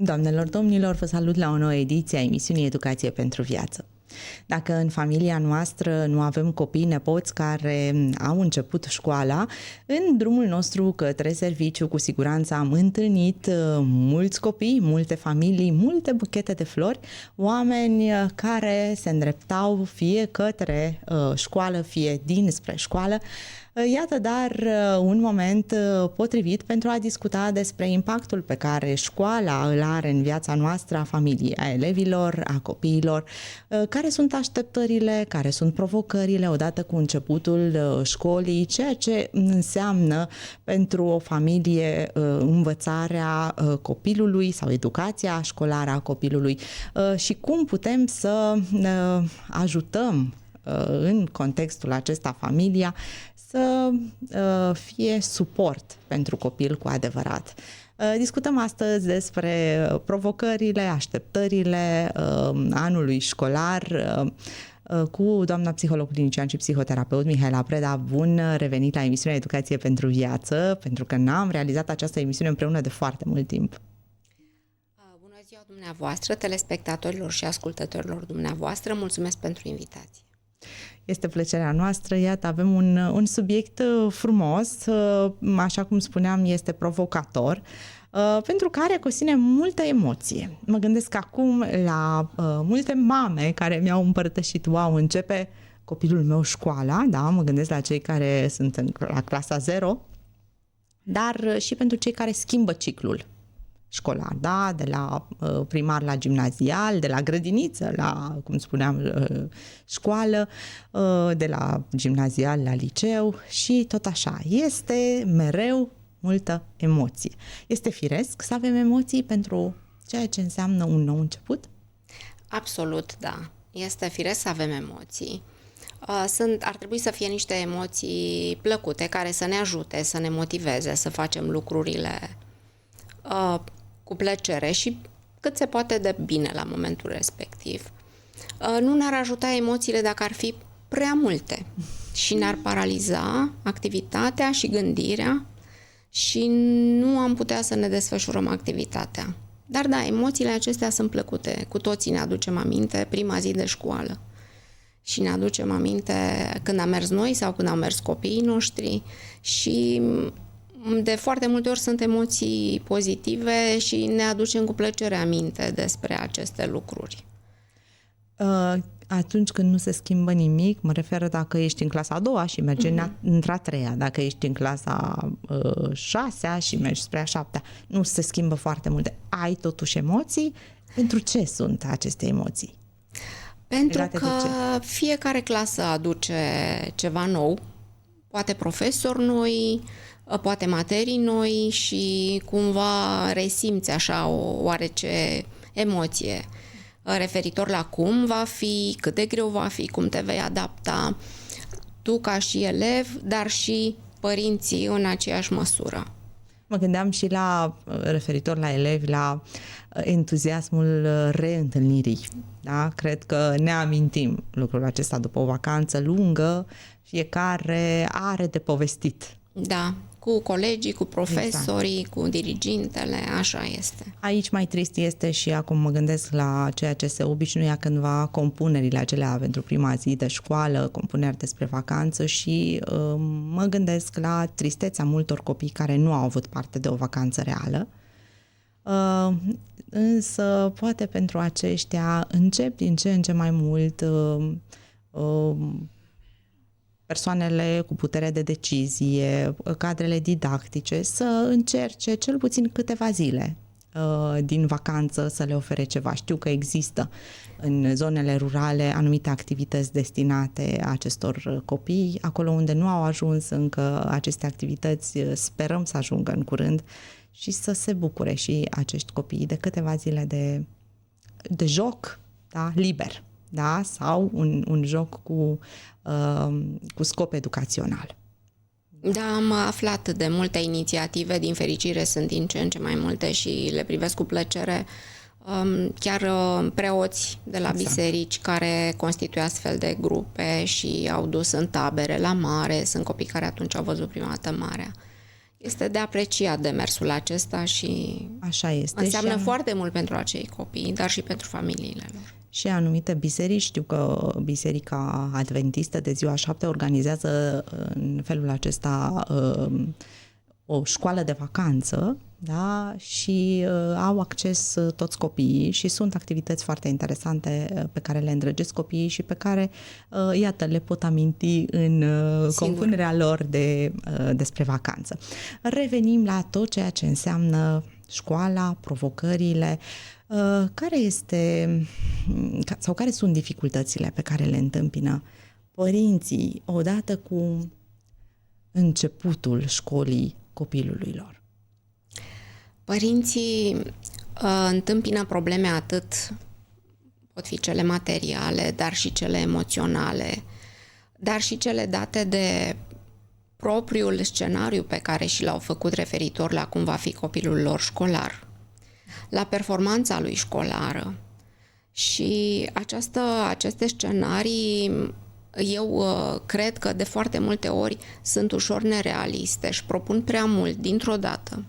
Doamnelor, domnilor, vă salut la o nouă ediție a emisiunii Educație pentru Viață. Dacă în familia noastră nu avem copii nepoți care au început școala, în drumul nostru către serviciu cu siguranță am întâlnit mulți copii, multe familii, multe buchete de flori, oameni care se îndreptau fie către școală, fie dinspre școală. Iată dar un moment potrivit pentru a discuta despre impactul pe care școala îl are în viața noastră, a familiei, a elevilor, a copiilor, care sunt așteptările, care sunt provocările odată cu începutul școlii, ceea ce înseamnă pentru o familie învățarea copilului sau educația școlară a copilului și cum putem să ajutăm în contextul acesta familia să fie suport pentru copil cu adevărat. Discutăm astăzi despre provocările, așteptările anului școlar cu doamna psiholog clinician și psihoterapeut Mihaela Preda. Bun revenit la emisiunea Educație pentru Viață, pentru că n-am realizat această emisiune împreună de foarte mult timp. Bună ziua dumneavoastră, telespectatorilor și ascultătorilor dumneavoastră, mulțumesc pentru invitație. Este plăcerea noastră, iată, avem un subiect frumos, așa cum spuneam, este provocator, pentru că are cu sine multă emoție. Mă gândesc acum la multe mame care mi-au împărtășit, wow, începe copilul meu școala, da, mă gândesc la cei care sunt la clasa 0, dar și pentru cei care schimbă ciclul școlar, da? De la primar la gimnazial, de la grădiniță la, cum spuneam, școală, de la gimnazial la liceu și tot așa. Este mereu multă emoție. Este firesc să avem emoții pentru ceea ce înseamnă un nou început? Absolut, da. Este firesc să avem emoții. Ar trebui să fie niște emoții plăcute care să ne ajute, să ne motiveze, să facem lucrurile cu plăcere și cât se poate de bine la momentul respectiv. Nu ne-ar ajuta emoțiile dacă ar fi prea multe și ne-ar paraliza activitatea și gândirea și nu am putea să ne desfășurăm activitatea. Dar da, emoțiile acestea sunt plăcute. Cu toții ne aducem aminte prima zi de școală și ne aducem aminte când am mers noi sau când au mers copiii noștri și de foarte multe ori sunt emoții pozitive și ne aducem cu plăcere aminte despre aceste lucruri. Atunci când nu se schimbă nimic, mă refer dacă ești în clasa a doua și mergi într-a treia, dacă ești în clasa 6 și mergi spre a 7, nu se schimbă foarte multe. Ai totuși emoții? Pentru ce sunt aceste emoții? Pentru că fiecare clasă aduce ceva nou, poate profesori noi, poate materii noi și cumva resimți așa o oarece emoție referitor la cum va fi, cât de greu va fi, cum te vei adapta tu ca și elev, dar și părinții în aceeași măsură. Mă gândeam și la, referitor la elevi, la entuziasmul reîntâlnirii. Da? Cred că ne amintim lucrul acesta după o vacanță lungă, fiecare are de povestit. Da, cu colegii, cu profesorii, exact, cu dirigintele, așa este. Aici mai trist este și acum mă gândesc la ceea ce se obișnuia cândva, compunerile acelea pentru prima zi de școală, compuneri despre vacanță și mă gândesc la tristețea multor copii care nu au avut parte de o vacanță reală. Însă poate pentru aceștia încep din ce în ce mai mult persoanele cu putere de decizie, cadrele didactice, să încerce cel puțin câteva zile din vacanță să le ofere ceva. Știu că există în zonele rurale anumite activități destinate acestor copii, acolo unde nu au ajuns încă aceste activități, sperăm să ajungă în curând și să se bucure și acești copii de câteva zile de joc, da, liber. Da? Sau un joc cu scop educațional. Da, am aflat de multe inițiative, din fericire sunt din ce în ce mai multe și le privesc cu plăcere. Chiar preoți de la biserici care constituie astfel de grupe și au dus în tabere la mare, sunt copii care atunci au văzut prima dată marea. Este de apreciat demersul acesta și Așa este. înseamnă foarte mult pentru acei copii, dar și pentru familiile lor. Și anumite biserici, știu că Biserica Adventistă de Ziua 7 organizează în felul acesta o școală de vacanță, da? Și au acces toți copiii și sunt activități foarte interesante pe care le îndrăgesc copiii și pe care, iată, le pot aminti în compunerea lor despre vacanță. Revenim la tot ceea ce înseamnă școala, provocările. Care sunt dificultățile pe care le întâmpină părinții odată cu începutul școlii copilului lor? Părinții întâmpină probleme pot fi cele materiale, dar și cele emoționale, dar și cele date de propriul scenariu pe care și l-au făcut referitor la cum va fi copilul lor școlar, la performanța lui școlară. Și aceste scenarii, eu cred că de foarte multe ori sunt ușor nerealiste, își propun prea mult dintr-o dată.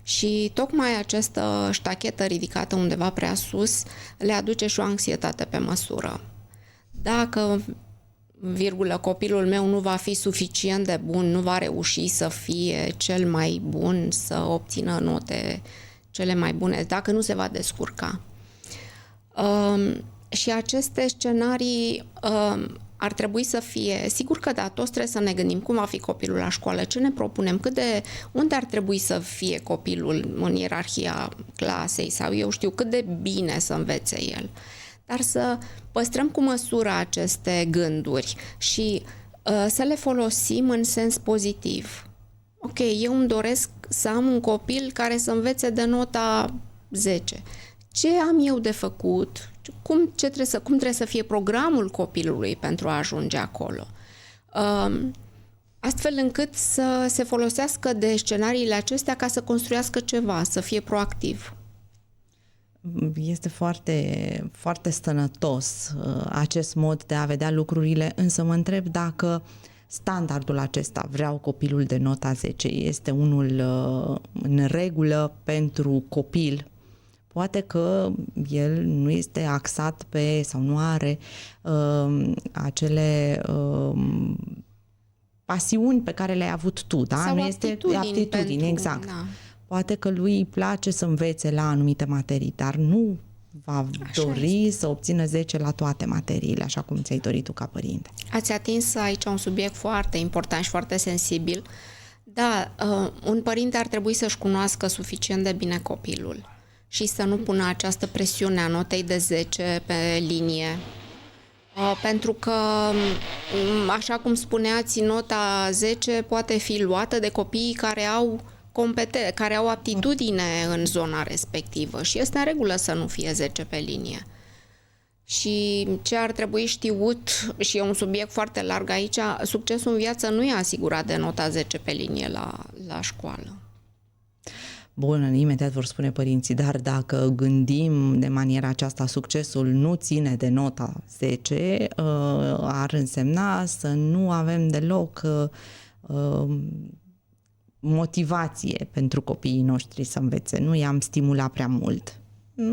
Și tocmai această ștachetă ridicată undeva prea sus le aduce și o anxietate pe măsură. Dacă, copilul meu nu va fi suficient de bun, nu va reuși să fie cel mai bun, să obțină note cele mai bune, dacă nu se va descurca. Și aceste scenarii ar trebui să fie, sigur că da, toți trebuie să ne gândim cum va fi copilul la școală, ce ne propunem, unde ar trebui să fie copilul în ierarhia clasei sau eu știu cât de bine să învețe el. Dar să păstrăm cu măsură aceste gânduri și să le folosim în sens pozitiv. Ok, eu îmi doresc să am un copil care să învețe de nota 10. Ce am eu de făcut? Cum trebuie să fie programul copilului pentru a ajunge acolo? Astfel încât să se folosească de scenariile acestea ca să construiască ceva, să fie proactiv. Este foarte, foarte sănătos acest mod de a vedea lucrurile, însă mă întreb dacă standardul acesta, vreau copilul de nota 10, este unul în regulă pentru copil. Poate că el nu este axat sau nu are acele pasiuni pe care le-ai avut tu, da? Sau nu este aptitudini, exact. Da. Poate că lui îi place să învețe la anumite materii, dar nu va dori să obțină 10 la toate materiile, așa cum ți-ai dorit tu ca părinte. Ați atins aici un subiect foarte important și foarte sensibil. Da, un părinte ar trebui să-și cunoască suficient de bine copilul și să nu pună această presiune a notei de 10 pe linie. Pentru că, așa cum spuneați, nota 10 poate fi luată de copiii care au aptitudine în zona respectivă și este în regulă să nu fie 10 pe linie. Și ce ar trebui știut, și e un subiect foarte larg aici, succesul în viață nu e asigurat de nota 10 pe linie la școală. Bun, imediat vor spune părinții, dar dacă gândim de maniera aceasta, succesul nu ține de nota 10, ar însemna să nu avem deloc motivație pentru copiii noștri să învețe, nu i-am stimulat prea mult.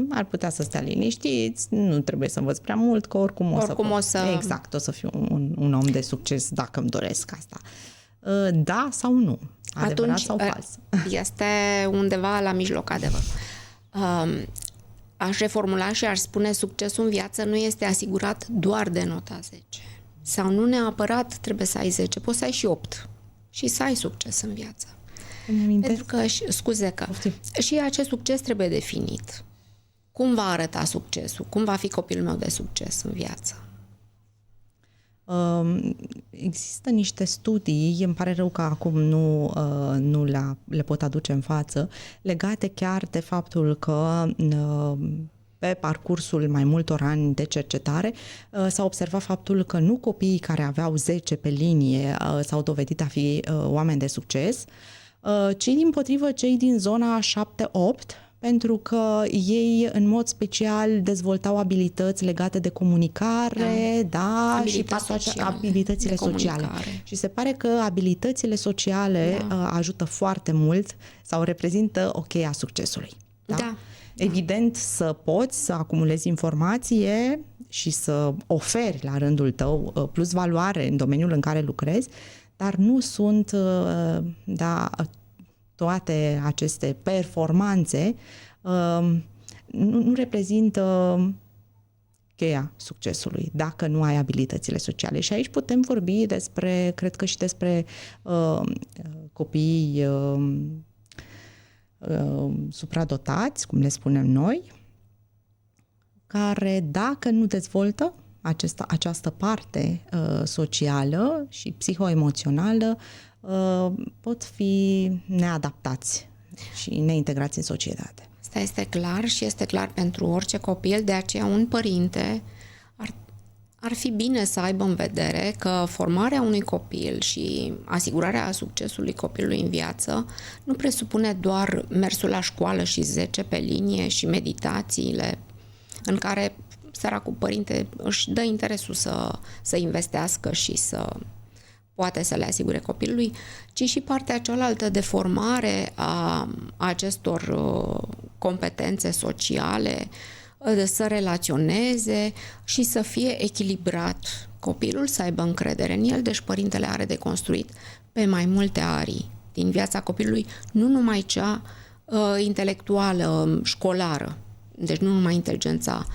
Ar putea să stea liniștiți, nu trebuie să învăț prea mult, că oricum o să... Exact, o să fiu un om de succes dacă îmi doresc asta. Da sau nu? Adevărat atunci, sau fals? Este undeva la mijloc, adevăr. Aș reformula și aș spune succesul în viață nu este asigurat doar de nota 10. Sau nu neapărat trebuie să ai 10, poți să ai și 8 și să ai succes în viață. Pentru că, și acest succes trebuie definit. Cum va arăta succesul? Cum va fi copilul meu de succes în viață? Există niște studii, îmi pare rău că acum nu le pot aduce în față, legate chiar de faptul că pe parcursul mai multor ani de cercetare s-a observat faptul că nu copiii care aveau 10 pe linie s-au dovedit a fi oameni de succes, ci dimpotrivă cei din zona 7-8, pentru că ei în mod special dezvoltau abilități legate de comunicare, și abilitățile sociale. Și se pare că abilitățile sociale ajută foarte mult sau reprezintă o cheie a succesului. Da? Evident, să poți să acumulezi informație și să oferi la rândul tău plus valoare în domeniul în care lucrezi, dar nu sunt toate aceste performanțe nu reprezintă cheia succesului dacă nu ai abilitățile sociale. Și aici putem vorbi cred că și despre copiii supradotați, cum le spunem noi, care dacă nu dezvoltă această parte socială și psihoemoțională, pot fi neadaptați și neintegrați în societate. Asta este clar și este clar pentru orice copil, de aceea un părinte ar fi bine să aibă în vedere că formarea unui copil și asigurarea succesului copilului în viață nu presupune doar mersul la școală și 10 pe linie și meditațiile în care săracul părinte își dă interesul să investească și să poate să le asigure copilului, ci și partea cealaltă de formare a acestor competențe sociale, să relaționeze și să fie echilibrat. Copilul să aibă încredere în el, deci părintele are de construit pe mai multe arii din viața copilului, nu numai cea intelectuală, școlară, deci nu numai inteligența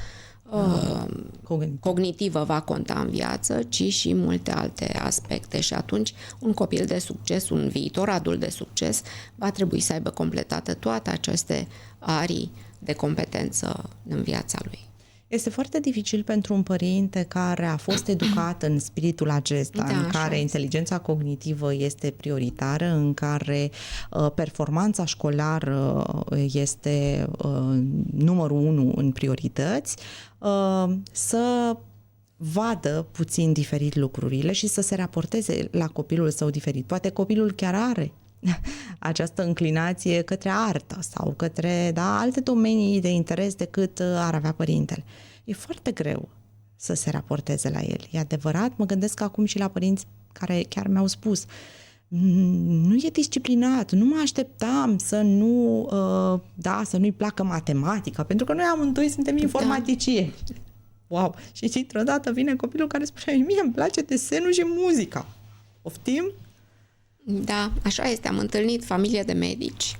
cognitivă va conta în viață, ci și multe alte aspecte. Și atunci un copil de succes, un viitor adult de succes, va trebui să aibă completată toate aceste arii de competență în viața lui. Este foarte dificil pentru un părinte care a fost educat în spiritul acesta, în care inteligența cognitivă este prioritară, în care performanța școlară este numărul 1 în priorități, să vadă puțin diferit lucrurile și să se raporteze la copilul său diferit. Poate copilul chiar are această înclinație către artă sau către alte domenii de interes decât ar avea părintele. E foarte greu să se raporteze la el. E adevărat, mă gândesc acum și la părinți care chiar mi-au spus nu e disciplinat, nu mă așteptam să nu-i placă matematica, pentru că noi amândoi suntem informaticieni. Wow! Și dintr-o dată vine copilul care spune, mie îmi place desenul și muzica. Poftim? Da, așa este. Am întâlnit familie de medici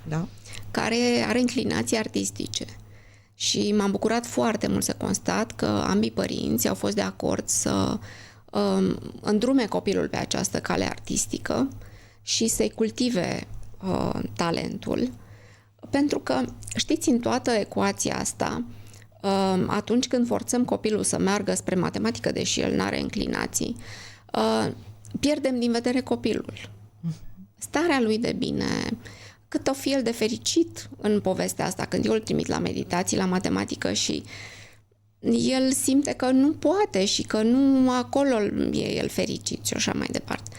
care are inclinații artistice și m-am bucurat foarte mult să constat că ambii părinți au fost de acord să îndrume copilul pe această cale artistică și să-i cultive talentul, pentru că, știți, în toată ecuația asta, atunci când forțăm copilul să meargă spre matematică, deși el n-are inclinații, pierdem din vedere copilul. Starea lui de bine, cât o fi el de fericit în povestea asta, când eu îl trimit la meditații, la matematică și el simte că nu poate și că nu acolo e el fericit și așa mai departe.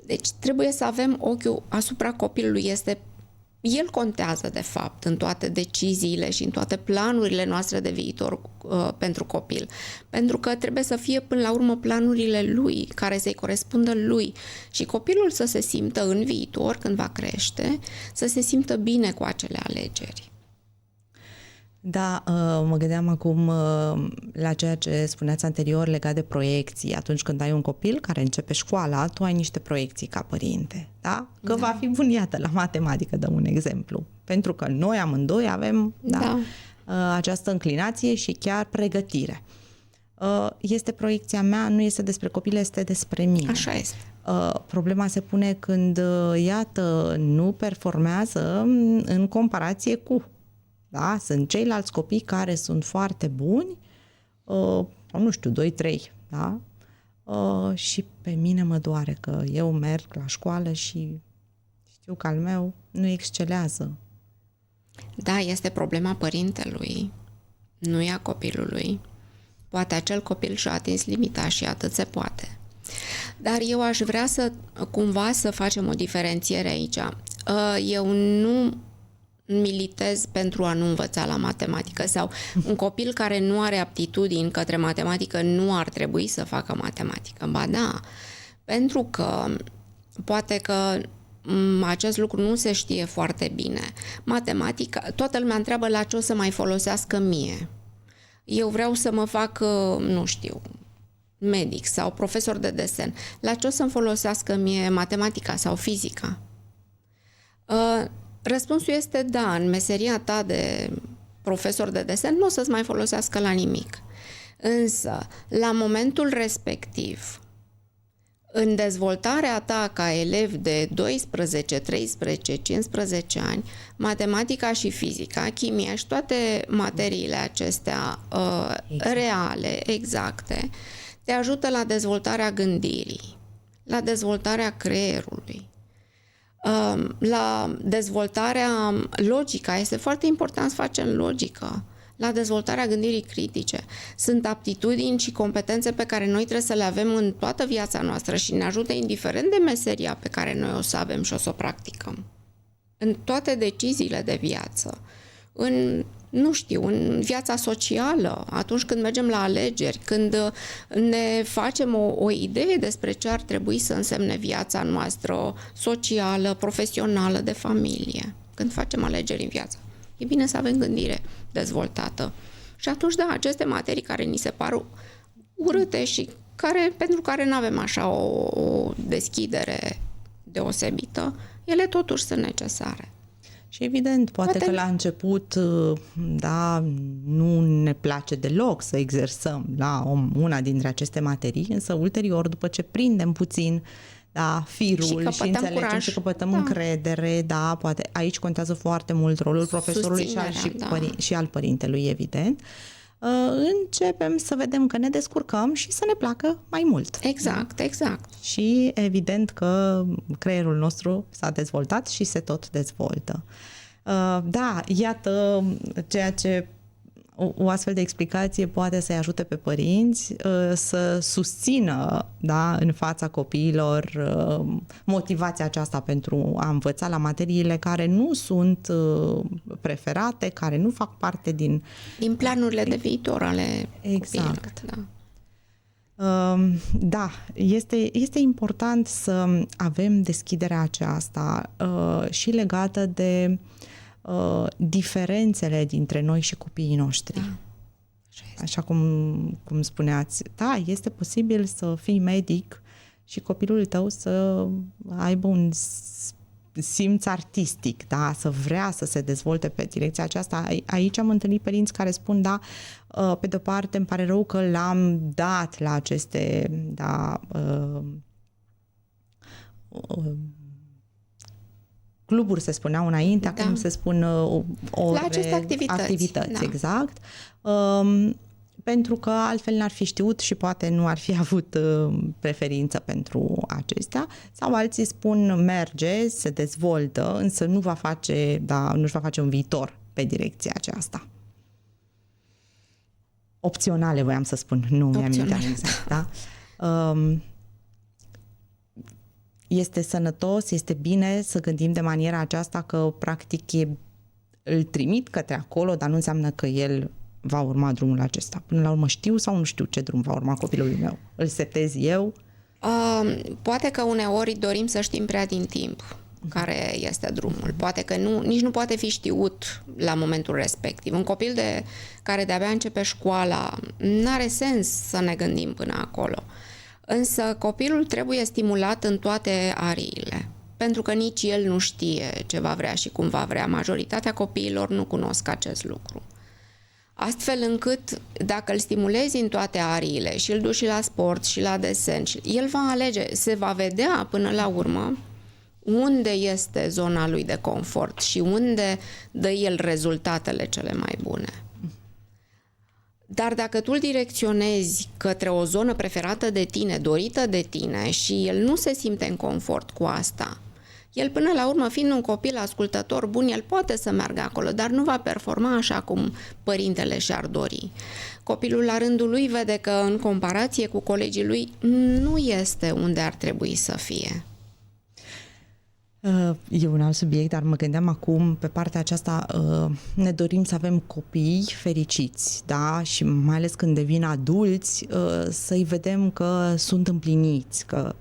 Deci trebuie să avem ochiul asupra copilului, el contează de fapt în toate deciziile și în toate planurile noastre de viitor pentru copil. Pentru că trebuie să fie până la urmă planurile lui, care să-i corespundă lui și copilul să se simtă în viitor, când va crește, să se simtă bine cu acele alegeri. Da, mă gândeam acum la ceea ce spuneați anterior legat de proiecții. Atunci când ai un copil care începe școala, tu ai niște proiecții ca părinte, da? Că va fi bun, iată, la matematică, dăm un exemplu. Pentru că noi amândoi avem această înclinație și chiar pregătire. Este proiecția mea, nu este despre copil, este despre mine. Așa este. Problema se pune când, iată, nu performează în comparație cu. Da? Sunt ceilalți copii care sunt foarte buni, nu știu, 2-3, da? Și pe mine mă doare că eu merg la școală și știu că al meu nu excelează. Da, este problema părintelui, nu e a copilului. Poate acel copil și-a atins limita și atât se poate. Dar eu aș vrea să facem o diferențiere aici. Eu militez pentru a nu învăța la matematică sau un copil care nu are aptitudini către matematică nu ar trebui să facă matematică. Ba da, pentru că poate că acest lucru nu se știe foarte bine. Matematica, toată lumea întreabă la ce o să mai folosească mie. Eu vreau să mă fac, nu știu, medic sau profesor de desen. La ce o să-mi folosească mie matematica sau fizica? Răspunsul este da, în meseria ta de profesor de desen nu o să-ți mai folosească la nimic. Însă, la momentul respectiv, în dezvoltarea ta ca elev de 12, 13, 15 ani, matematica și fizica, chimia și toate materiile acestea reale, exacte, te ajută la dezvoltarea gândirii, la dezvoltarea creierului, la dezvoltarea logica. Este foarte important să facem logică, la dezvoltarea gândirii critice. Sunt aptitudini și competențe pe care noi trebuie să le avem în toată viața noastră și ne ajută indiferent de meseria pe care noi o să avem și o să o practicăm. În toate deciziile de viață, în viața socială, atunci când mergem la alegeri, când ne facem o idee despre ce ar trebui să însemne viața noastră socială, profesională, de familie, când facem alegeri în viață. E bine să avem gândire dezvoltată. Și atunci, da, aceste materii care ni se par urâte și pentru care nu avem așa o deschidere deosebită, ele totuși sunt necesare. Și evident, poate că la început, da, nu ne place deloc să exersăm la una dintre aceste materii, însă ulterior, după ce prindem puțin firul și înțelegem curaj. Și căpătăm încredere, da, poate aici contează foarte mult rolul profesorului și al părintelui, evident. Începem să vedem că ne descurcăm și să ne placă mai mult. Exact, exact. Și evident că creierul nostru s-a dezvoltat și se tot dezvoltă. Da, iată ceea ce o astfel de explicație poate să-i ajute pe părinți să susțină, da, în fața copiilor motivația aceasta pentru a învăța la materiile care nu sunt preferate, care nu fac parte din planurile de viitor ale exact. Copiilor. Da. Da, este important să avem deschiderea aceasta și legată de diferențele dintre noi și copiii noștri. Da. Așa cum spuneați, da, este posibil să fii medic și copilul tău să aibă un simț artistic, da, să vrea să se dezvolte pe direcția aceasta. Aici am întâlnit părinți care spun, da, pe de-o parte îmi pare rău că l-am dat la aceste, da, cluburi se spuneau înainte, acum se spun ore, la aceste activități, da. Exact. Pentru că altfel n-ar fi știut și poate nu ar fi avut preferință pentru acestea. Sau alții spun merge, se dezvoltă, însă nu va face, nu-și va face un viitor pe direcția aceasta. Opționale, voiam să spun, nu mi-am exact, da? Este sănătos, este bine să gândim de maniera aceasta că practic îl trimit către acolo, dar nu înseamnă că el va urma drumul acesta. Până la urmă știu sau nu știu ce drum va urma copilul meu? Îl setez eu? Poate că uneori dorim să știm prea din timp care este drumul. Poate că nici nu poate fi știut la momentul respectiv. Un copil care de-abia începe școala, n-are sens să ne gândim până acolo. Însă copilul trebuie stimulat în toate ariile, pentru că nici el nu știe ce va vrea și cum va vrea. Majoritatea copiilor nu cunosc acest lucru. Astfel încât, dacă îl stimulezi în toate ariile și îl duci și la sport și la desen, el va alege, se va vedea până la urmă unde este zona lui de confort și unde dă el rezultatele cele mai bune. Dar dacă tu îl direcționezi către o zonă preferată de tine, dorită de tine și el nu se simte în confort cu asta, el până la urmă, fiind un copil ascultător bun, el poate să meargă acolo, dar nu va performa așa cum părintele și-ar dori. Copilul la rândul lui vede că în comparație cu colegii lui nu este unde ar trebui să fie. E un alt subiect, dar mă gândeam acum pe partea aceasta, ne dorim să avem copii fericiți, da? Și mai ales când devin adulți, să-i vedem că sunt împliniți, că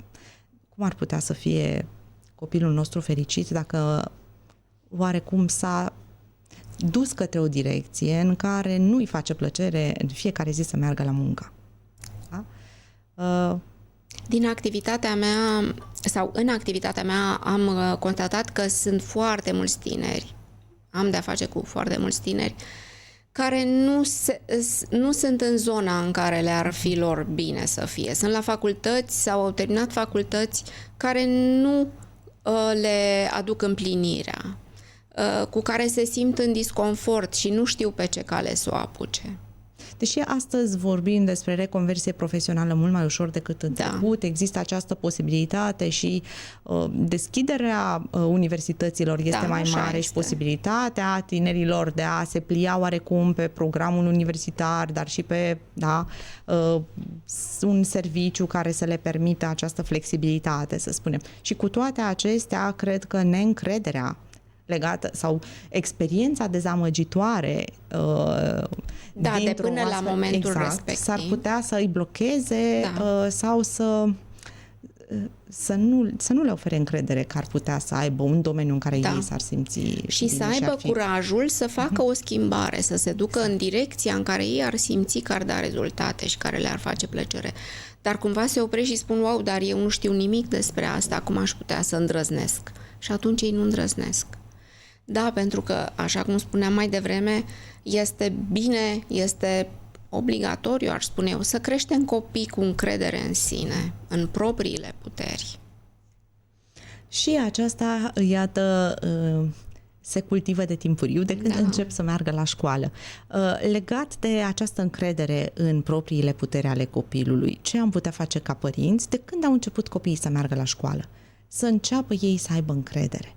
cum ar putea să fie copilul nostru fericit dacă oarecum s-a dus către o direcție în care nu îi face plăcere în fiecare zi să meargă la muncă. Da? Din activitatea mea, sau în activitatea mea, am constatat că sunt foarte mulți tineri, am de-a face cu foarte mulți tineri, care nu sunt în zona în care le-ar fi lor bine să fie. Sunt la facultăți sau au terminat facultăți care nu le aduc împlinirea, cu care se simt în disconfort și nu știu pe ce cale să o apuce. Deși astăzi vorbim despre reconversie profesională mult mai ușor decât în trecut, există această posibilitate și deschiderea universităților este mai mare și posibilitatea tinerilor de a se plia oarecum pe programul universitar, dar și pe un serviciu care să le permită această flexibilitate, să spunem. Și cu toate acestea, cred că neîncrederea legată sau experiența dezamăgitoare de până la momentul respectiv s-ar putea să îi blocheze sau să nu le ofere încredere că ar putea să aibă un domeniu în care ei s-ar simți și să aibă curajul să facă o schimbare, să se ducă în direcția în care ei ar simți că ar da rezultate și care le-ar face plăcere. Dar cumva se opresc și spun, wow, dar eu nu știu nimic despre asta, cum aș putea să îndrăznesc? Și atunci ei nu îndrăznesc. Da, pentru că, așa cum spuneam mai devreme, este bine, este obligatoriu, aș spune eu, să creștem copii cu încredere în sine, în propriile puteri. Și aceasta, iată, se cultivă de timpuriu, de când încep să meargă la școală. Legat de această încredere în propriile puteri ale copilului, ce am putea face ca părinți de când au început copiii să meargă la școală? Să înceapă ei să aibă încredere.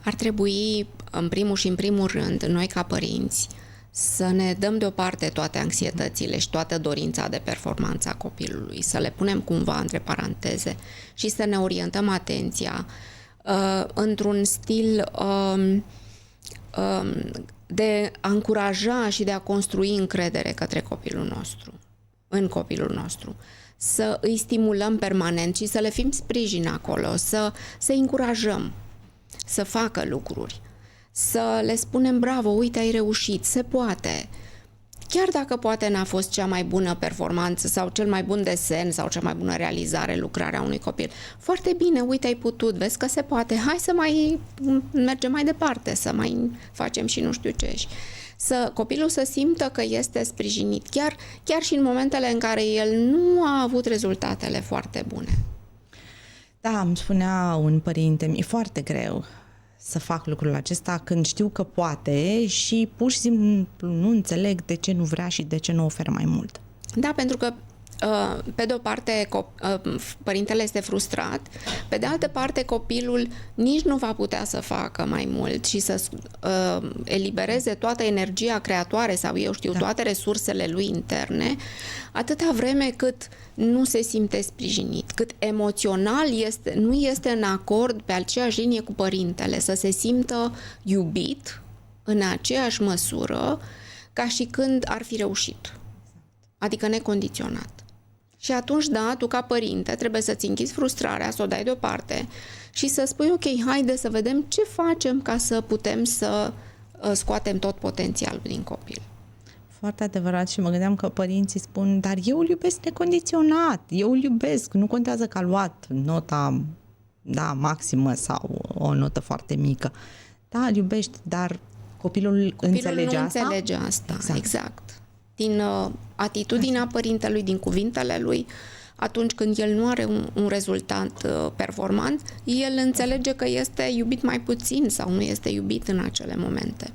Ar trebui, în primul rând, noi ca părinți, să ne dăm deoparte toate anxietățile și toată dorința de performanță a copilului, să le punem cumva între paranteze și să ne orientăm atenția într-un stil de a încuraja și de a construi încredere către copilul nostru, în copilul nostru. Să îi stimulăm permanent și să le fim sprijin acolo, să încurajăm să facă lucruri, să le spunem bravo, uite, ai reușit, se poate. Chiar dacă poate n-a fost cea mai bună performanță sau cel mai bun desen sau cea mai bună realizare, lucrarea unui copil. Foarte bine, uite, ai putut, vezi că se poate, hai să mai mergem mai departe, să mai facem și nu știu ce. Să copilul să simtă că este sprijinit, chiar și în momentele în care el nu a avut rezultatele foarte bune. Da, îmi spunea un părinte, e foarte greu să fac lucrul acesta când știu că poate și pur și simplu nu înțeleg de ce nu vrea și de ce nu oferă mai mult. Da, pentru că pe de o parte părintele este frustrat, pe de altă parte copilul nici nu va putea să facă mai mult și să elibereze toată energia creatoare sau eu știu, toate resursele lui interne, atâta vreme cât nu se simte sprijinit, cât emoțional nu este în acord pe aceeași linie cu părintele, să se simtă iubit în aceeași măsură ca și când ar fi reușit. Adică necondiționat. Și atunci, da, tu ca părinte trebuie să-ți închizi frustrarea, să o dai deoparte și să spui, ok, haide să vedem ce facem ca să putem să scoatem tot potențialul din copil. Foarte adevărat și mă gândeam că părinții spun, dar eu îl iubesc necondiționat, eu îl iubesc, nu contează că a luat nota maximă sau o notă foarte mică. Da, îl iubești, dar copilul înțelege nu asta? Înțelege asta, exact. Din atitudinea părintelui, din cuvintele lui, atunci când el nu are un rezultat performant, el înțelege că este iubit mai puțin sau nu este iubit în acele momente.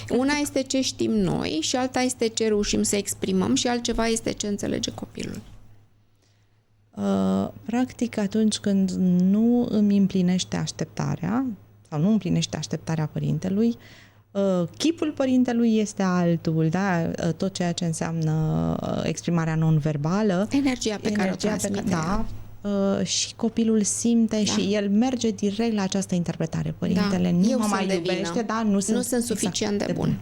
Una este ce știm noi și alta este ce reușim să exprimăm și altceva este ce înțelege copilul. Practic, atunci când nu îmi împlinește așteptarea sau nu împlinește așteptarea părintelui, chipul părintelui este altul, da? Tot ceea ce înseamnă exprimarea non-verbală. Energia pe care o transmite. și copilul simte și el merge direct la această interpretare. Părintele nu mă mai iubește, nu sunt suficient de bun.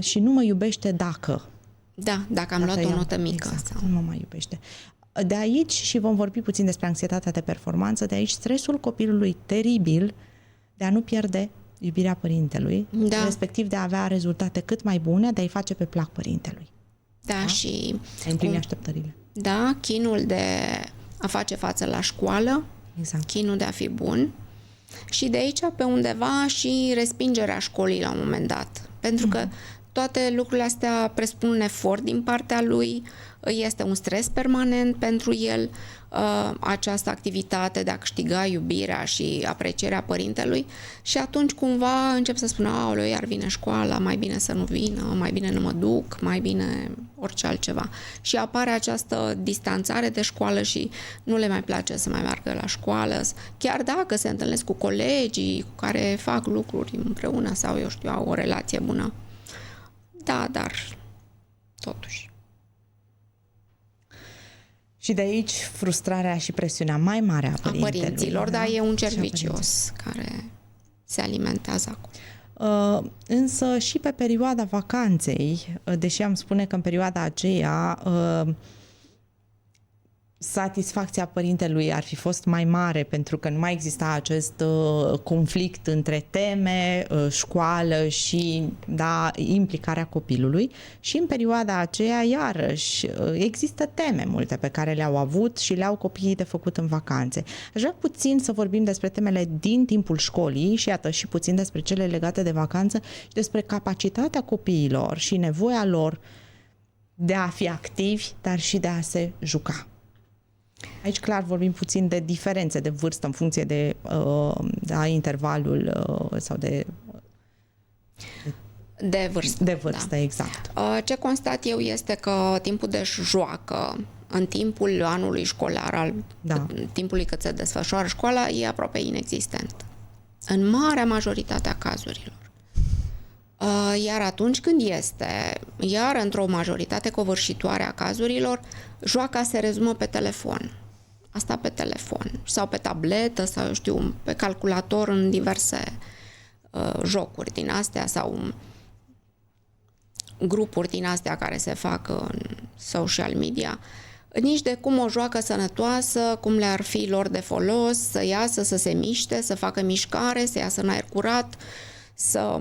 Și nu mă iubește dacă. Da, dacă am luat o notă mică. Exact, sau... nu mă mai iubește. De aici, și vom vorbi puțin despre anxietatea de performanță, de aici stresul copilului teribil de a nu pierde iubirea părintelui, respectiv de a avea rezultate cât mai bune, de a-i face pe plac părintelui. Da, și... a împlini așteptările. Da, chinul de a face față la școală, chinul de a fi bun, și de aici pe undeva și respingerea școlii la un moment dat. Pentru că toate lucrurile astea presupun un efort din partea lui, este un stres permanent pentru el, această activitate de a câștiga iubirea și aprecierea părintelui, și atunci cumva încep să spună: aoleu, iar vine școala, mai bine să nu vină, mai bine nu mă duc, mai bine orice altceva. Și apare această distanțare de școală și nu le mai place să mai meargă la școală, chiar dacă se întâlnesc cu colegii cu care fac lucruri împreună sau, eu știu, au o relație bună. Da, dar totuși. Și de aici frustrarea și presiunea mai mare a părinților, da, e un cerc vicios care se alimentează acolo. Însă și pe perioada vacanței, deși am spune că în perioada aceea satisfacția părintelui ar fi fost mai mare, pentru că nu mai exista acest conflict între teme, școală și implicarea copilului, și în perioada aceea iarăși există teme multe pe care le-au avut și le-au copiii de făcut în vacanțe. Aș vrea puțin să vorbim despre temele din timpul școlii și iată și puțin despre cele legate de vacanță și despre capacitatea copiilor și nevoia lor de a fi activi, dar și de a se juca. Aici clar vorbim puțin de diferențe de vârstă în funcție de intervalul sau de vârstă. De vârstă, exact. Ce constat eu este că timpul de joacă în timpul anului școlar, timpului cât se desfășoară școala, e aproape inexistent. În marea majoritate a cazurilor. Iar atunci când iar într-o majoritate covârșitoare a cazurilor, joaca se rezumă pe telefon. Asta pe telefon. Sau pe tabletă, sau, eu știu, pe calculator, în diverse jocuri din astea, sau grupuri din astea care se fac în social media. Nici de cum o joacă sănătoasă, cum le-ar fi lor de folos, să iasă, să se miște, să facă mișcare, să iasă în aer curat, să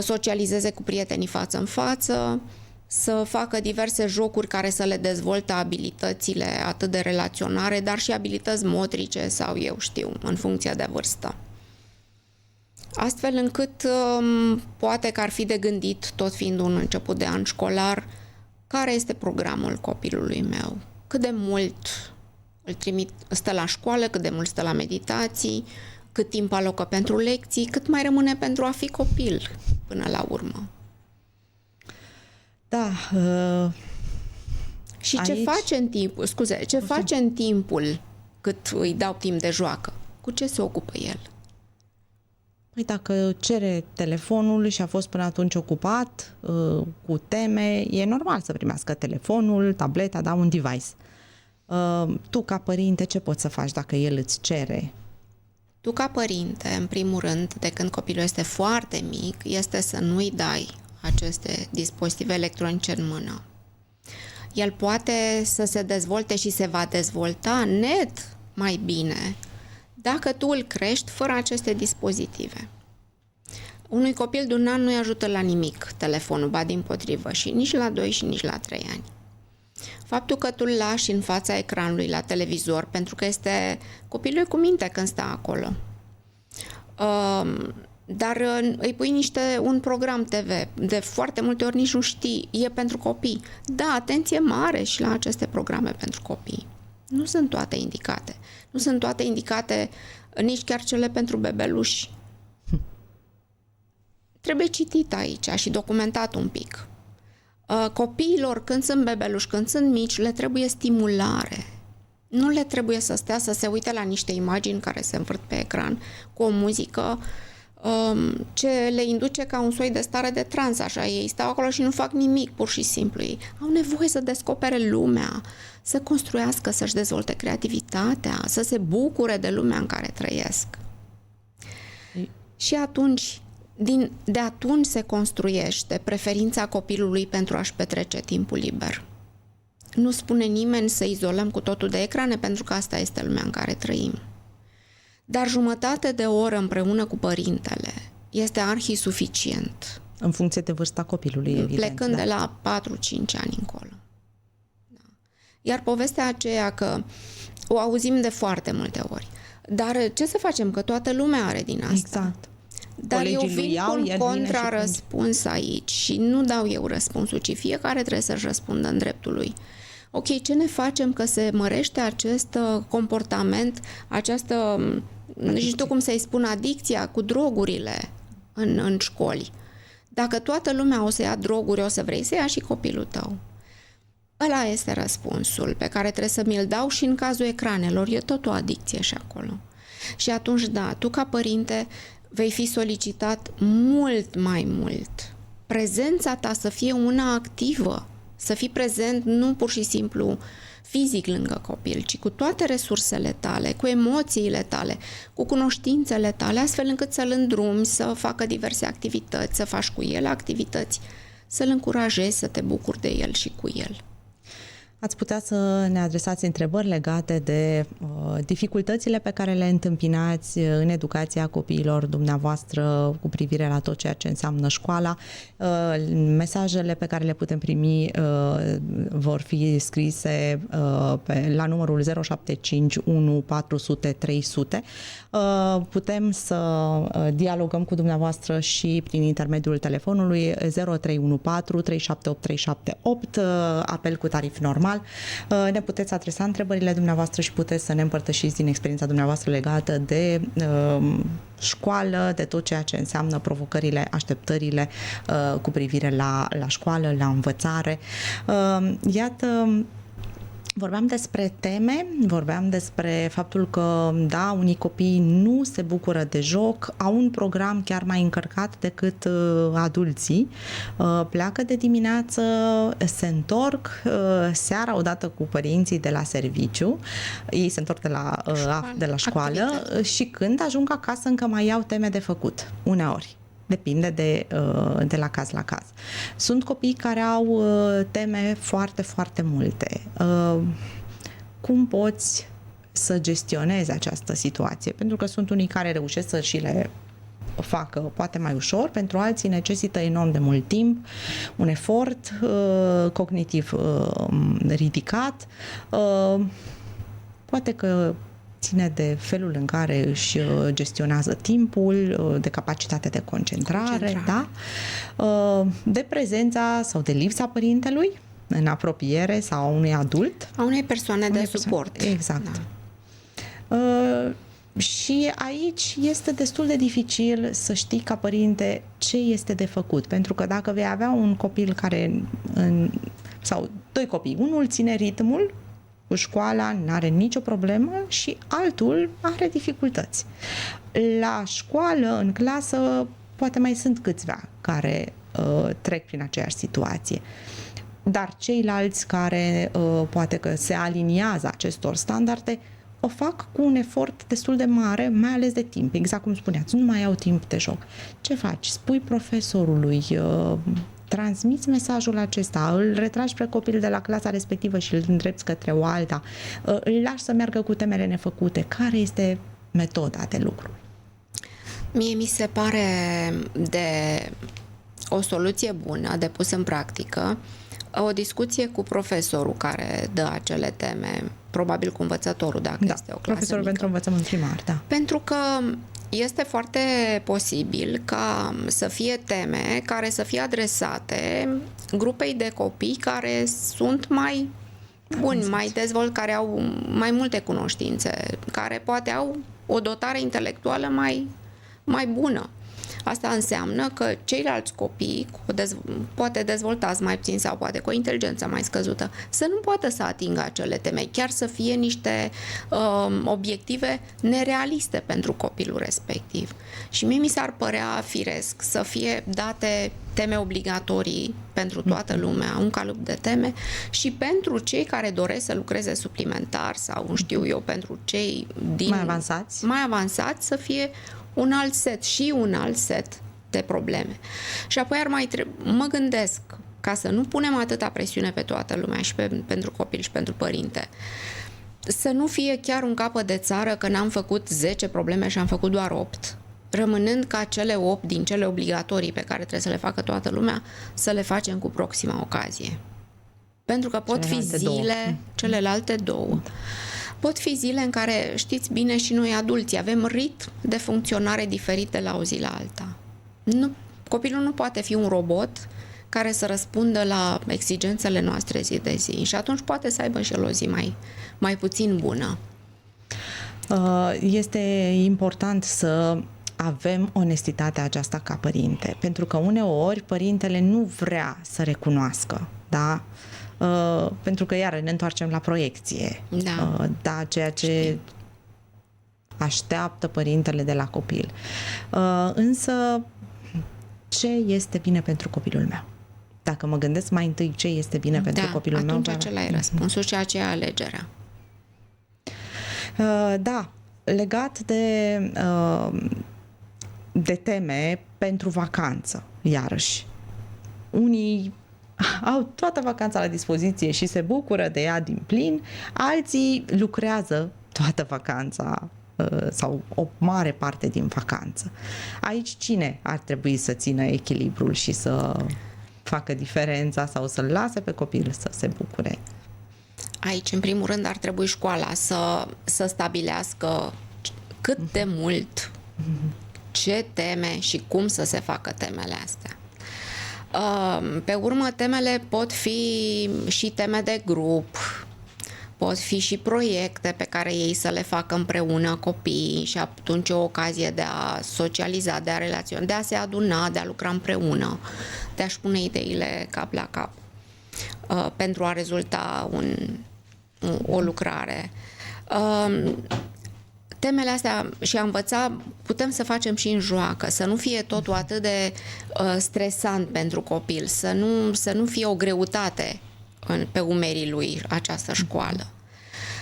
socializeze cu prietenii față în față, să facă diverse jocuri care să le dezvolte abilitățile atât de relaționare, dar și abilități motrice sau, eu știu, în funcție de vârstă. Astfel încât poate că ar fi de gândit, tot fiind un început de an școlar, care este programul copilului meu, cât de mult stă la școală, cât de mult stă la meditații, cât timp alocă pentru lecții, cât mai rămâne pentru a fi copil până la urmă. Da. Și aici... ce face în timpul cât îi dau timp de joacă? Cu ce se ocupă el? Păi dacă cere telefonul și a fost până atunci ocupat cu teme, e normal să primească telefonul, tableta, un device. Tu, ca părinte, ce poți să faci dacă el îți cere? Tu, ca părinte, în primul rând, de când copilul este foarte mic, este să nu-i dai aceste dispozitive electronice în mână. El poate să se dezvolte și se va dezvolta net mai bine dacă tu îl crești fără aceste dispozitive. Unui copil de 1 an nu-i ajută la nimic telefonul, ba dimpotrivă, și nici la 2 și nici la 3 ani. Faptul că tu îl lași în fața ecranului la televizor, pentru că copilul e cu minte când stă acolo, dar îi pui un program TV, de foarte multe ori nici nu știi, e pentru copii. Da, atenție mare și la aceste programe pentru copii. Nu sunt toate indicate. Nu sunt toate indicate nici chiar cele pentru bebeluși. Trebuie citit aici și documentat un pic. Copiilor, când sunt bebeluși, când sunt mici, le trebuie stimulare. Nu le trebuie să stea să se uite la niște imagini care se învârt pe ecran cu o muzică ce le induce ca un soi de stare de trans, așa, ei stau acolo și nu fac nimic, pur și simplu. Ei au nevoie să descopere lumea, să construiască, să-și dezvolte creativitatea, să se bucure de lumea în care trăiesc. Și atunci, de atunci se construiește preferința copilului pentru a-și petrece timpul liber. Nu spune nimeni să izolăm cu totul de ecrane, pentru că asta este lumea în care trăim. Dar jumătate de oră împreună cu părintele este arhi-suficient. În funcție de vârsta copilului, evident. Plecând de la 4-5 ani încolo. Da. Iar povestea aceea că o auzim de foarte multe ori. Dar ce să facem? Că toată lumea are din asta. Exact. Dar Colegii eu vin cu un contrarăspuns aici și nu dau eu răspunsul, ci fiecare trebuie să-și răspundă în dreptul lui. Ok, ce ne facem că se mărește acest comportament, această, nu știu cum să-i spun, adicția cu drogurile în școli? Dacă toată lumea o să ia droguri, o să vrei să ia și copilul tău. Ăla este răspunsul pe care trebuie să mi-l dau și în cazul ecranelor. E tot o adicție și acolo. Și atunci, da, tu ca părinte vei fi solicitat mult mai mult. Prezența ta să fie una activă, să fii prezent nu pur și simplu fizic lângă copil, ci cu toate resursele tale, cu emoțiile tale, cu cunoștințele tale, astfel încât să-l îndrumi, să facă diverse activități, să faci cu el activități, să-l încurajezi, să te bucuri de el și cu el. Ați putea să ne adresați întrebări legate de dificultățile pe care le întâmpinați în educația copiilor dumneavoastră cu privire la tot ceea ce înseamnă școala. Mesajele pe care le putem primi vor fi scrise la numărul 0751 400 300. Putem să dialogăm cu dumneavoastră și prin intermediul telefonului 0314 378 378, apel cu tarif normal. Ne puteți adresa întrebările dumneavoastră și puteți să ne împărtășiți din experiența dumneavoastră legată de școală, de tot ceea ce înseamnă provocările, așteptările cu privire la școală, la învățare. Iată, vorbeam despre teme, vorbeam despre faptul că, da, unii copii nu se bucură de joc, au un program chiar mai încărcat decât adulții, pleacă de dimineață, se întorc seara odată cu părinții de la serviciu, ei se întorc de la școală și când ajung acasă încă mai au teme de făcut, uneori. Depinde de la caz la caz. Sunt copii care au teme foarte, foarte multe. Cum poți să gestionezi această situație? Pentru că sunt unii care reușesc să și le facă poate mai ușor, pentru alții necesită enorm de mult timp, un efort cognitiv ridicat. Poate că ține de felul în care își gestionează timpul, de capacitate de concentrare. Da? De prezența sau de lipsa părintelui în apropiere sau a unui adult. A unei persoane de suport. Exact. Da. Și aici este destul de dificil să știi ca părinte ce este de făcut, pentru că dacă vei avea un copil sau doi copii, unul ține ritmul cu școala, nu are nicio problemă și altul are dificultăți. La școală, în clasă, poate mai sunt câțiva care trec prin aceeași situație. Dar ceilalți care poate că se aliniază acestor standarde o fac cu un efort destul de mare, mai ales de timp. Exact cum spuneați, nu mai au timp de joc. Ce faci? Spui profesorului, transmiți mesajul acesta, îl retragi pe copil de la clasa respectivă și îl îndrepți către o alta, îl lași să meargă cu temele nefăcute. Care este metoda de lucru? Mie mi se pare de o soluție bună de pus în practică o discuție cu profesorul care dă acele teme, probabil cu învățătorul, dacă este o clasă profesorul mică. pentru învățământ primar, da. Pentru că este foarte posibil ca să fie teme care să fie adresate grupei de copii care sunt mai buni, mai dezvolt, care au mai multe cunoștințe, care poate au o dotare intelectuală mai bună. Asta înseamnă că ceilalți copii, poate dezvoltați mai puțin sau poate cu o inteligență mai scăzută, să nu poată să atingă acele teme, chiar să fie niște obiective nerealiste pentru copilul respectiv. Și mie mi s-ar părea firesc să fie date teme obligatorii pentru toată lumea, un calup de teme, și pentru cei care doresc să lucreze suplimentar sau, nu știu eu, pentru cei mai avansați să fie un alt set și un alt set de probleme. Și apoi mă gândesc, ca să nu punem atâta presiune pe toată lumea și pentru copil și pentru părinte, să nu fie chiar un capăt de țară că n-am făcut 10 probleme și am făcut doar 8, rămânând ca cele 8 din cele obligatorii pe care trebuie să le facă toată lumea, să le facem cu proxima ocazie. Pentru că pot fi zile, celelalte două. Pot fi zile în care, știți bine, și noi adulții avem ritm de funcționare diferit de la o zi la alta. Copilul nu poate fi un robot care să răspundă la exigențele noastre zi de zi și atunci poate să aibă și el o zi mai puțin bună. Este important să avem onestitatea aceasta ca părinte, pentru că uneori părintele nu vrea să recunoască, da? Pentru că iară ne întoarcem la proiecție. Da, ceea ce așteaptă părintele de la copil. Însă, ce este bine pentru copilul meu? Dacă mă gândesc mai întâi ce este bine pentru copilul meu... atunci acela e răspunsul și aceea alegerea. Da, legat de teme pentru vacanță, iarăși. Unii au toată vacanța la dispoziție și se bucură de ea din plin, alții lucrează toată vacanța sau o mare parte din vacanță. Aici cine ar trebui să țină echilibrul și să facă diferența sau să-l lase pe copil să se bucure? Aici, în primul rând, ar trebui școala să stabilească cât de mult, ce teme și cum să se facă temele astea. Pe urmă, temele pot fi și teme de grup, pot fi și proiecte pe care ei să le facă împreună copiii și atunci o ocazie de a socializa, de a relaționa, de a se aduna, de a lucra împreună, de a-și pune ideile cap la cap pentru a rezulta o lucrare. Temele astea și a învăța putem să facem și în joacă, să nu fie totul atât de stresant pentru copil, să nu fie o greutate pe umerii lui această școală.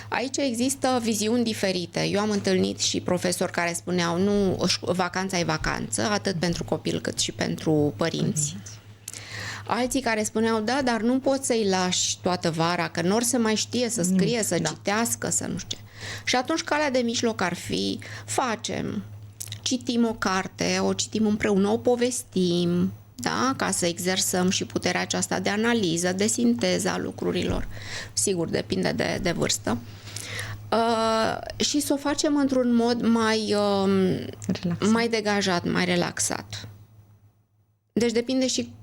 Aici există viziuni diferite. Eu am întâlnit și profesori care spuneau nu, vacanța e vacanță, atât pentru copil cât și pentru părinți. Alții care spuneau, da, dar nu poți să-i lași toată vara, că nu or să mai știe să scrie, să citească, să nu știu ce. Și atunci calea de mijloc ar fi, citim o carte, o citim împreună, o povestim, da? Ca să exersăm și puterea aceasta de analiză, de sinteză a lucrurilor. Sigur, depinde de vârstă. Și să o facem într-un mod mai degajat, mai relaxat. Deci depinde și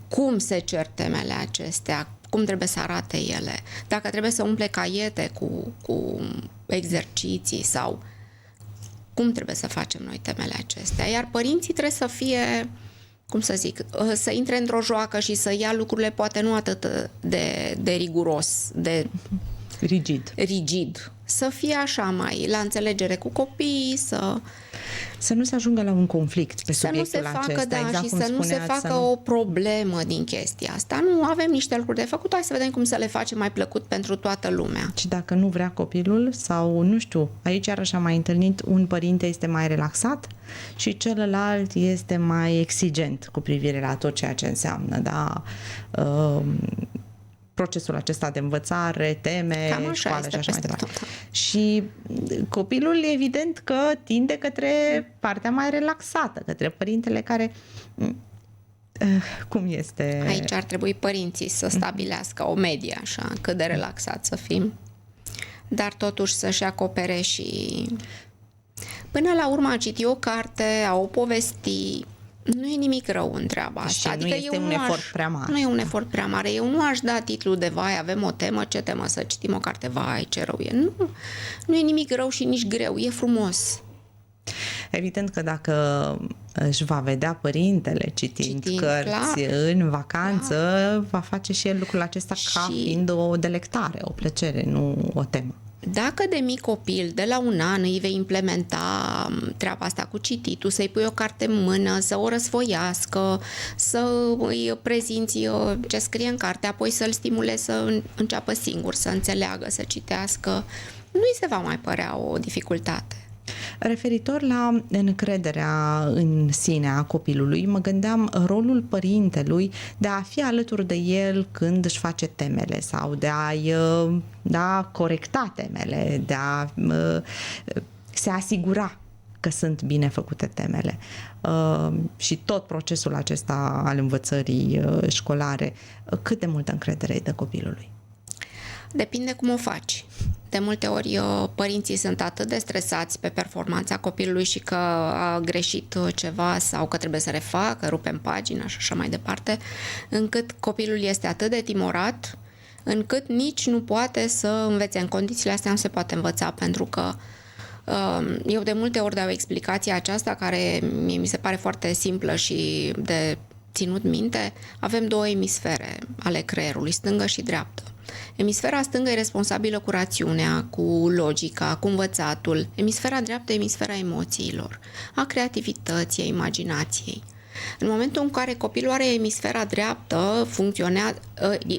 cum se cer temele acestea, cum trebuie să arate ele, dacă trebuie să umple caiete cu exerciții sau cum trebuie să facem noi temele acestea. Iar părinții trebuie să fie, să intre într-o joacă și să ia lucrurile poate nu atât de riguros, de rigid. Să fie așa mai la înțelegere cu copiii, să nu se ajungă la un conflict pe subiectul acesta. Exact și să nu se facă o problemă din chestia asta. Nu, avem niște lucruri de făcut, hai să vedem cum să le facem mai plăcut pentru toată lumea. Și dacă nu vrea copilul sau, nu știu, aici iarăși am mai întâlnit, un părinte este mai relaxat și celălalt este mai exigent cu privire la tot ceea ce înseamnă, da? Procesul acesta de învățare, teme, școală și așa mai departe. Și copilul, evident că tinde către partea mai relaxată, către părintele care... Cum este? Aici ar trebui părinții să stabilească o medie, așa, cât de relaxat să fim, dar totuși să-și acopere și... Până la urmă, a citi o carte, a o povesti... Nu e nimic rău în treaba asta. Adică nu este un efort prea mare. Nu e un efort prea mare. Eu nu aș da titlul de vai, avem o temă, ce temă să citim o carte, vai, ce rău e. Nu e nimic rău și nici greu, e frumos. Evident că dacă își va vedea părintele citind cărți clar, în vacanță, va face și el lucrul acesta ca fiind o delectare, o plăcere, nu o temă. Dacă de mic copil, de la 1 an, îi vei implementa treaba asta cu cititul, să-i pui o carte în mână, să o răsfoiască, să îi prezinți ce scrie în carte, apoi să-l stimulezi să înceapă singur, să înțeleagă, să citească, nu-i se va mai părea o dificultate. Referitor la încrederea în sine a copilului, mă gândeam rolul părintelui de a fi alături de el când își face temele sau de a-i corecta temele, de a se asigura că sunt bine făcute temele. Și tot procesul acesta al învățării școlare, cât de multă încredere îi dă copilului? Depinde cum o faci. De multe ori părinții sunt atât de stresați pe performanța copilului și că a greșit ceva sau că trebuie să refacă, rupem pagina și așa mai departe, încât copilul este atât de timorat, încât nici nu poate să învețe. În condițiile astea nu se poate învăța, pentru că eu de multe ori dau explicația aceasta, care mie mi se pare foarte simplă și de ținut minte. Avem 2 emisfere ale creierului, stângă și dreaptă. Emisfera stângă e responsabilă cu rațiunea, cu logica, cu învățatul. Emisfera dreaptă e emisfera emoțiilor, a creativității, a imaginației. În momentul în care copilul are emisfera dreaptă,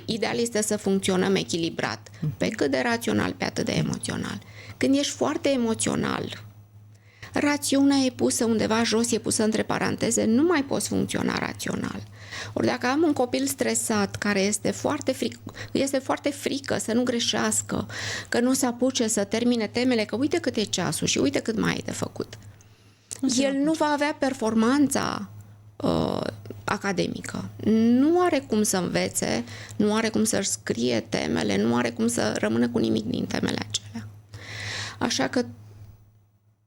ideal este să funcționăm echilibrat, pe cât de rațional, pe atât de emoțional. Când ești foarte emoțional, rațiunea e pusă undeva jos, e pusă între paranteze, nu mai poți funcționa rațional. Ori dacă am un copil stresat care este foarte frică să nu greșească, că nu se apuce să termine temele, că uite cât e ceasul și uite cât mai e de făcut, el nu va avea performanța academică. Nu are cum să învețe, nu are cum să-și scrie temele, nu are cum să rămână cu nimic din temele acelea. Așa că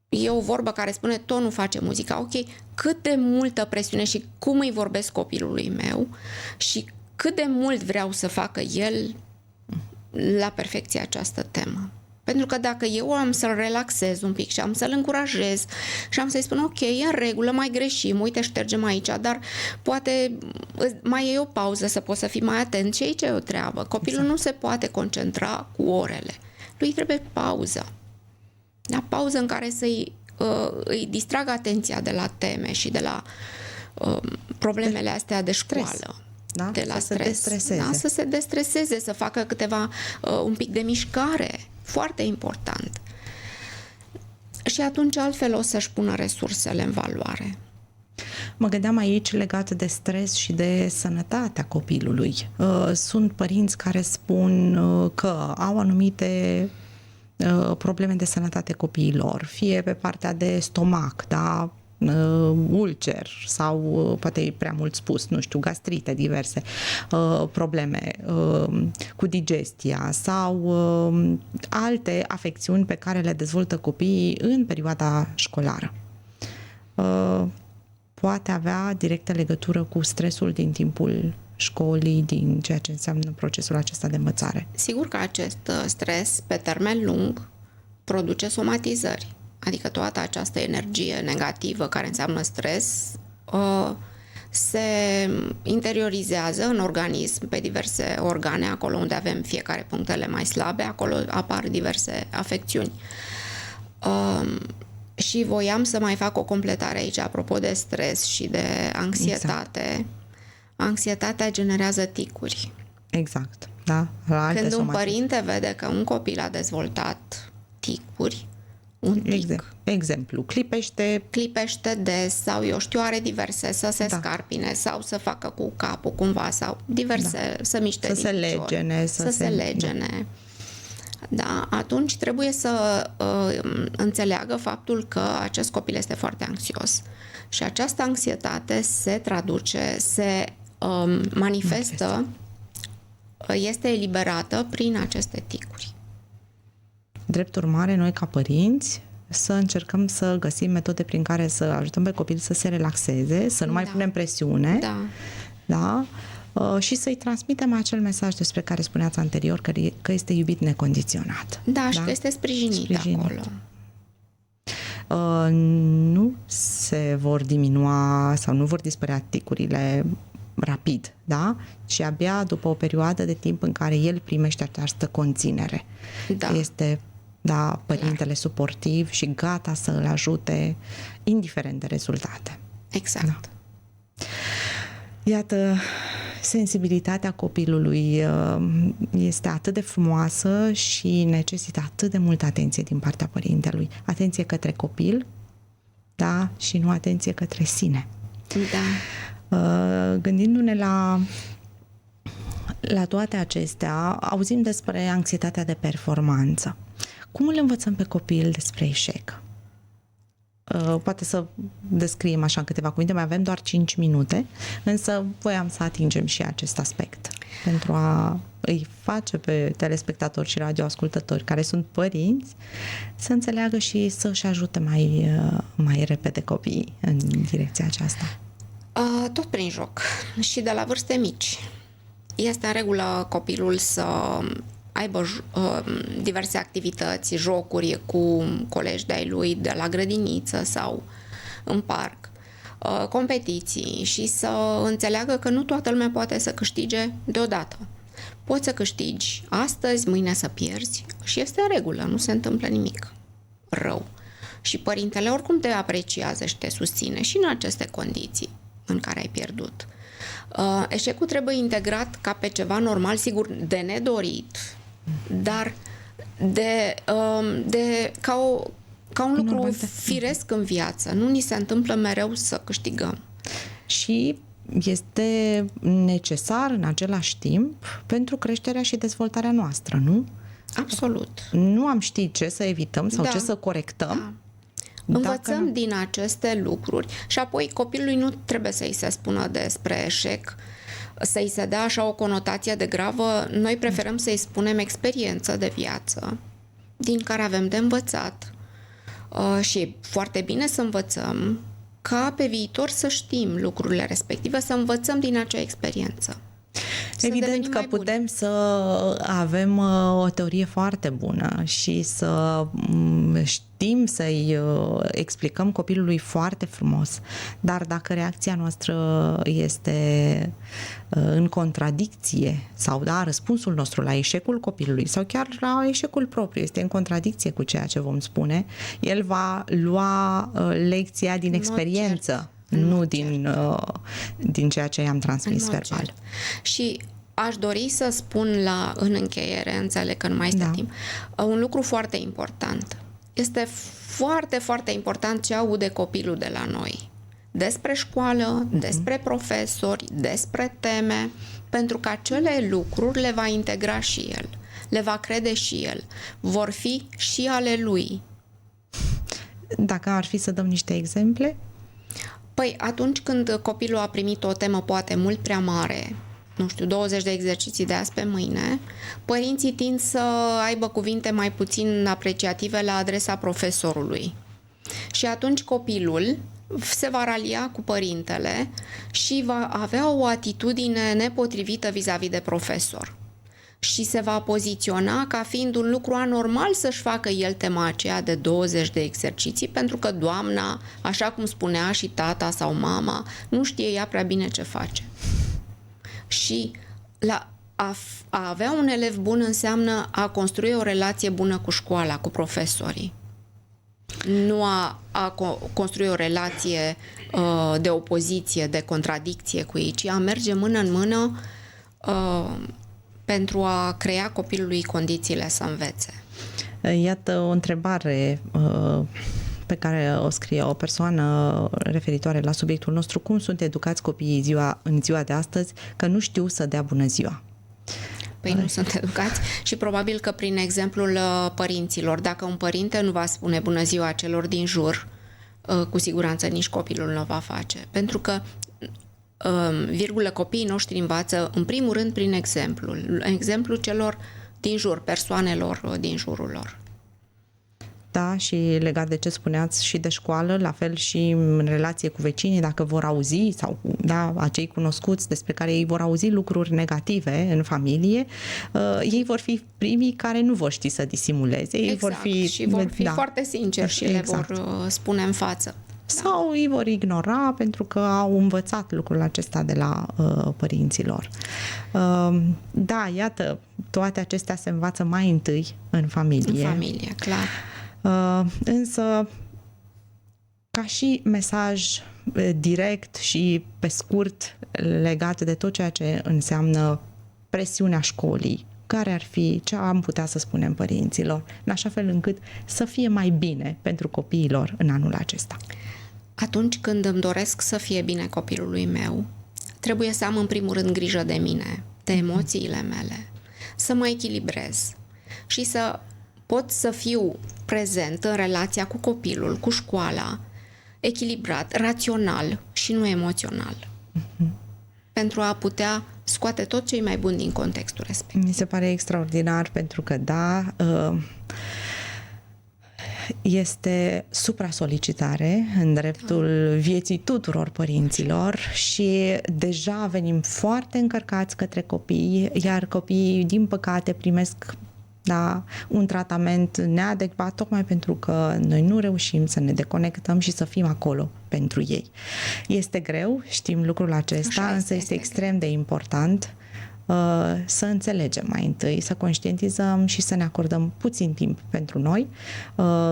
e o vorbă care spune tot nu face muzica. Ok, cât de multă presiune și cum îi vorbesc copilului meu și cât de mult vreau să facă el la perfecție această temă. Pentru că dacă eu am să-l relaxez un pic și am să-l încurajez și am să-i spun ok, e în regulă, mai greșim, uite, ștergem aici, dar poate mai e o pauză să poți să fii mai atent și aici e o treabă. Copilul nu se poate concentra cu orele. Lui trebuie pauză. Da? Pauză în care îi distragă atenția de la teme și de la problemele astea de școală. Da? De la să stres. Se destreseze. Da? Să se destreseze, să facă un pic de mișcare. Foarte important. Și atunci altfel o să-și pună resursele în valoare. Mă gândeam aici legat de stres și de sănătatea copilului. Sunt părinți care spun că au anumite probleme de sănătate copiilor, fie pe partea de stomac, da, ulcer sau poate e prea mult spus, nu știu, gastrite, diverse probleme cu digestia sau alte afecțiuni pe care le dezvoltă copiii în perioada școlară. Poate avea directă legătură cu stresul din timpul școlii, din ceea ce înseamnă procesul acesta de învățare. Sigur că acest stres, pe termen lung, produce somatizări. Adică toată această energie negativă care înseamnă stres se interiorizează în organism, pe diverse organe, acolo unde avem fiecare punctele mai slabe, acolo apar diverse afecțiuni. Și voiam să mai fac o completare aici, apropo de stres și de anxietate. Exact. Anxietatea generează ticuri. Exact, da. Când un părinte vede că un copil a dezvoltat ticuri, un tic. Exemplu, clipește des sau, eu știu, are diverse, să se scarpine sau să facă cu capul cumva sau diverse, să miște să se legene. Să se legene. Da, atunci trebuie să înțeleagă faptul că acest copil este foarte anxios. Și această anxietate se traduce, se manifestă, este eliberată prin aceste ticuri. Drept urmare, noi ca părinți să încercăm să găsim metode prin care să ajutăm pe copil să se relaxeze, să nu mai punem presiune, da? Și să-i transmitem acel mesaj despre care spuneați anterior, că este iubit necondiționat. Da, și că este sprijinit acolo. nu se vor diminua sau nu vor dispărea ticurile rapid, da? Și abia după o perioadă de timp în care el primește această conținere. Da. Este, da, părintele suportiv și gata să îl ajute, indiferent de rezultate. Exact. Da. Iată, sensibilitatea copilului este atât de frumoasă și necesită atât de multă atenție din partea părintelui. Atenție către copil, da, și nu atenție către sine. Da. Gândindu-ne la toate acestea, auzim despre anxietatea de performanță. Cum îl învățăm pe copil despre eșec? Poate să descriem așa în câteva cuvinte, mai avem doar 5 minute, însă voiam să atingem și acest aspect pentru a îi face pe telespectatori și radioascultători care sunt părinți să înțeleagă și să-și ajute mai repede copiii în direcția aceasta. Tot prin joc și de la vârste mici. Este în regulă copilul să aibă diverse activități, jocuri cu colegi de-ai lui de la grădiniță sau în parc, competiții și să înțeleagă că nu toată lumea poate să câștige deodată. Poți să câștigi astăzi, mâine să pierzi și este în regulă, nu se întâmplă nimic rău. Și părintele oricum te apreciază și te susține și în aceste condiții în care ai pierdut. Eșecul trebuie integrat ca pe ceva normal, sigur, de nedorit, dar ca un lucru firesc în viață. Nu ni se întâmplă mereu să câștigăm. Și este necesar în același timp pentru creșterea și dezvoltarea noastră, nu? Absolut. Nu am ști ce să evităm sau ce să corectăm. Da. Învățăm din aceste lucruri și apoi copilului nu trebuie să-i se spună despre eșec, să-i se dea așa o conotație de gravă. Noi preferăm să-i spunem experiență de viață din care avem de învățat și e foarte bine să învățăm ca pe viitor să știm lucrurile respective, să învățăm din acea experiență. Evident că putem să avem o teorie foarte bună și să știm să-i explicăm copilului foarte frumos, dar dacă reacția noastră este în contradicție sau răspunsul nostru la eșecul copilului sau chiar la eșecul propriu este în contradicție cu ceea ce vom spune, el va lua lecția din experiență. Nu din ceea ce i-am transmis verbal. Și aș dori să spun în încheiere, înțeleg că nu mai este timp, un lucru foarte important. Este foarte, foarte important ce aude copilul de la noi. Despre școală, despre profesori, despre teme, pentru că acele lucruri le va integra și el, le va crede și el. Vor fi și ale lui. Dacă ar fi să dăm niște exemple? Păi atunci când copilul a primit o temă poate mult prea mare, nu știu, 20 de exerciții de azi pe mâine, părinții tind să aibă cuvinte mai puțin apreciative la adresa profesorului. Și atunci copilul se va ralia cu părintele și va avea o atitudine nepotrivită vis-a-vis de profesor. Și se va poziționa ca fiind un lucru anormal să-și facă el tema aceea de 20 de exerciții, pentru că doamna, așa cum spunea și tata sau mama, nu știe ea prea bine ce face. Și a avea un elev bun înseamnă a construi o relație bună cu școala, cu profesorii. Nu a construi o relație de opoziție, de contradicție cu ei, ci a merge mână în mână pentru a crea copilului condițiile să învețe. Iată o întrebare pe care o scrie o persoană referitoare la subiectul nostru. Cum sunt educați copiii în ziua de astăzi că nu știu să dea bună ziua? Păi nu sunt educați și probabil că prin exemplul părinților. Dacă un părinte nu va spune bună ziua celor din jur, cu siguranță nici copilul nu o va face. Pentru că copiii noștri învață în primul rând prin exemplu celor din jur, persoanelor din jurul lor. Da, și legat de ce spuneați și de școală, la fel și în relație cu vecinii, dacă vor auzi sau da, acei cunoscuți despre care ei vor auzi lucruri negative în familie, ei vor fi primii care nu vor ști să disimuleze. Ei exact, vor fi foarte sinceri și exact. Le vor spune în față. Sau îi vor ignora pentru că au învățat lucrul acesta de la părinților. Da, iată, toate acestea se învață mai întâi în familie. În familie, clar. Însă, ca și mesaj direct și pe scurt legat de tot ceea ce înseamnă presiunea școlii, care ar fi, ce am putea să spunem părinților, în așa fel încât să fie mai bine pentru copiilor în anul acesta? Atunci când îmi doresc să fie bine copilului meu, trebuie să am în primul rând grijă de mine, de emoțiile mele, să mă echilibrez și să pot să fiu prezent în relația cu copilul, cu școala, echilibrat, rațional și nu emoțional. Pentru a putea scoate tot ce e mai bun din contextul respectiv. Mi se pare extraordinar pentru că, da, este supra-solicitare în dreptul vieții tuturor părinților și deja venim foarte încărcați către copii, iar copiii, din păcate, primesc un tratament neadecvat tocmai pentru că noi nu reușim să ne deconectăm și să fim acolo pentru ei. Este greu, știm lucrul acesta, însă este extrem de important să înțelegem mai întâi, să conștientizăm și să ne acordăm puțin timp pentru noi.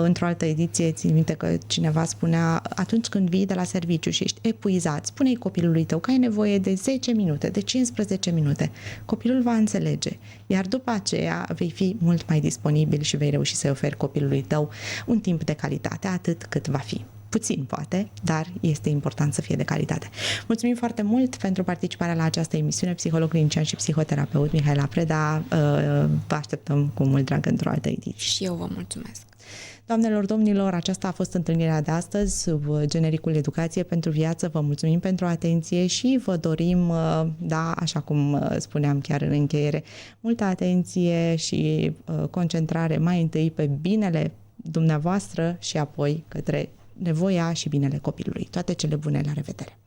Într-o altă ediție, țin minte că cineva spunea, atunci când vii de la serviciu și ești epuizat, spune-i copilului tău că ai nevoie de 10 minute, de 15 minute. Copilul va înțelege, iar după aceea vei fi mult mai disponibil și vei reuși să-i oferi copilului tău un timp de calitate, atât cât va fi. Puțin, poate, dar este important să fie de calitate. Mulțumim foarte mult pentru participarea la această emisiune. Psiholog clinician și psihoterapeut Mihaela Preda. Vă așteptăm cu mult drag într-o altă ediție. Și eu vă mulțumesc. Doamnelor, domnilor, aceasta a fost întâlnirea de astăzi sub genericul Educație pentru Viață. Vă mulțumim pentru atenție și vă dorim, așa cum spuneam chiar în încheiere, multă atenție și concentrare mai întâi pe binele dumneavoastră și apoi către nevoia și binele copilului. Toate cele bune, la revedere!